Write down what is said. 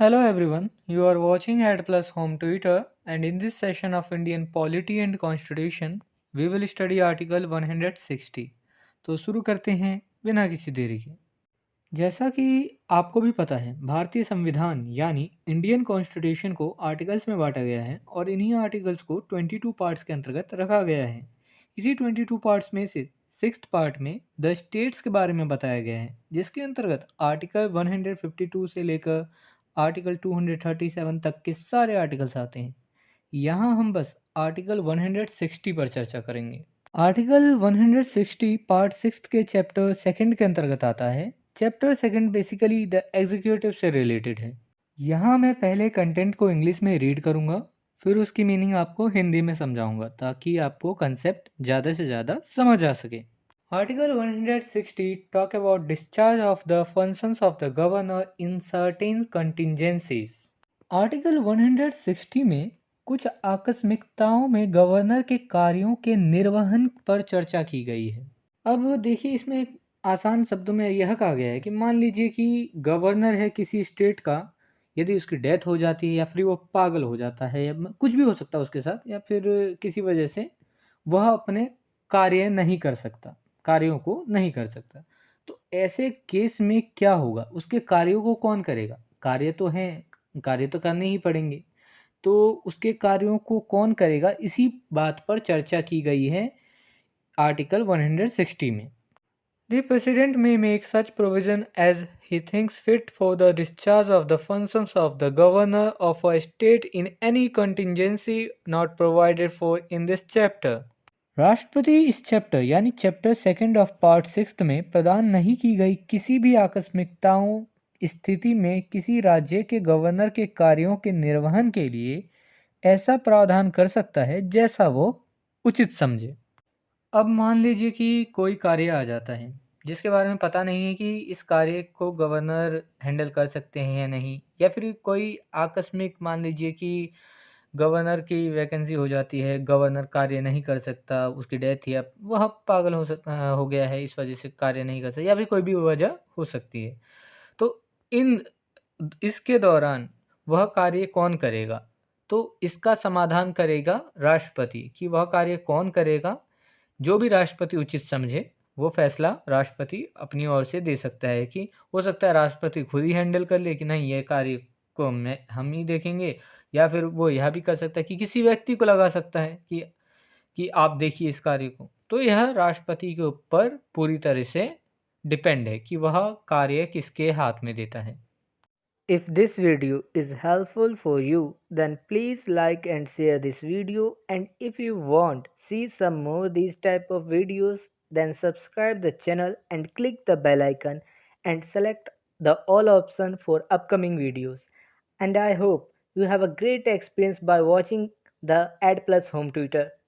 Hello everyone, you are watching Ad Plus Home Twitter, and in this session of Indian Polity and Constitution, we will study Article 160. तो शुरू करते हैं बिना किसी देरी के। जैसा कि आपको भी पता है, भारतीय संविधान यानी इंडियन कॉन्स्टिट्यूशन को आर्टिकल्स में बांटा गया है और इन्हीं आर्टिकल्स को 22 पार्ट्स के अंतर्गत रखा गया है। इसी 22 पार्ट्स में से सिक्स्थ पार्ट में द स्टेट्स के बारे में बताया गया है, जिसके अंतर्गत आर्टिकल 152 से लेकर आर्टिकल 237 तक के सारे आर्टिकल्स आते हैं। यहाँ हम बस आर्टिकल 160 पर चर्चा करेंगे। आर्टिकल 160 पार्ट 6 के चैप्टर सेकंड के अंतर्गत आता है। Chapter second basically the executive से रिलेटेड है। यहाँ मैं पहले कंटेंट को इंग्लिश में रीड करूँगा, फिर उसकी मीनिंग आपको हिंदी में समझाऊंगा ताकि आपको कंसेप्ट ज़्यादा से ज़्यादा समझ आ सके। Article 160 talk about discharge of the functions of the governor in certain contingencies. Article 160 में कुछ आकस्मिकताओं में गवर्नर के कार्यों के निर्वहन पर चर्चा की गई है। अब देखिए, इसमें एक आसान शब्दों में यह कहा गया है कि मान लीजिए कि गवर्नर है किसी स्टेट का, यदि उसकी डेथ हो जाती है या फिर वो पागल हो जाता है या कुछ भी हो सकता है उसके साथ, या फिर किसी वजह से वह अपने कार्य नहीं कर सकता, कार्यों को नहीं कर सकता, तो ऐसे केस में क्या होगा, उसके कार्यों को कौन करेगा? कार्य तो हैं, कार्य तो करने ही पड़ेंगे, तो उसके कार्यों को कौन करेगा, इसी बात पर चर्चा की गई है आर्टिकल 160 में। The President may make such provision as he thinks fit for the discharge of the functions of the Governor of a state in any contingency not provided for in this chapter. राष्ट्रपति इस chapter यानी chapter second of part 6 में प्रदान नहीं की गई किसी भी आकस्मिकताओं स्थिति में किसी राज्य के गवर्नर के कार्यों के निर्वहन के लिए ऐसा प्रावधान कर सकता है जैसा वो उचित समझे। अब मान लीजिए कि कोई कार्य आ जाता है जिसके बारे में पता नहीं है कि इस कार्य को गवर्नर हैंडल कर सकते हैं या नहीं, या फिर कोई आकस्मिक मान लीजिए कि गवर्नर की वैकेंसी हो जाती है, गवर्नर कार्य नहीं कर सकता, उसकी डेथ या वह पागल हो गया है, इस वजह से कार्य नहीं कर सकता, या फिर कोई भी वजह हो सकती है। तो इन इसके दौरान वह कार्य कौन करेगा? तो इसका समाधान करेगा राष्ट्रपति। कि वह कार्य कौन करेगा, जो भी राष्ट्रपति उचित समझे वो फैसला राष्ट्रपति अपनी ओर से दे सकता है। कि हो सकता है राष्ट्रपति खुद ही हैंडल कर ले कि नहीं, ये कार्य को हम ही देखेंगे, या फिर वो यह भी कर सकता है कि किसी व्यक्ति को लगा सकता है कि आप देखिए इस कार्य को। तो यह राष्ट्रपति के ऊपर पूरी तरह से डिपेंड है कि वह कार्य किसके हाथ में देता है। If this video is helpful for you, then please like and share this video, and if you want see some more these type of videos, then subscribe the channel and click the bell icon and select the all option for upcoming videos. And I hope you have a great experience by watching the Ad Plus Home Tutor.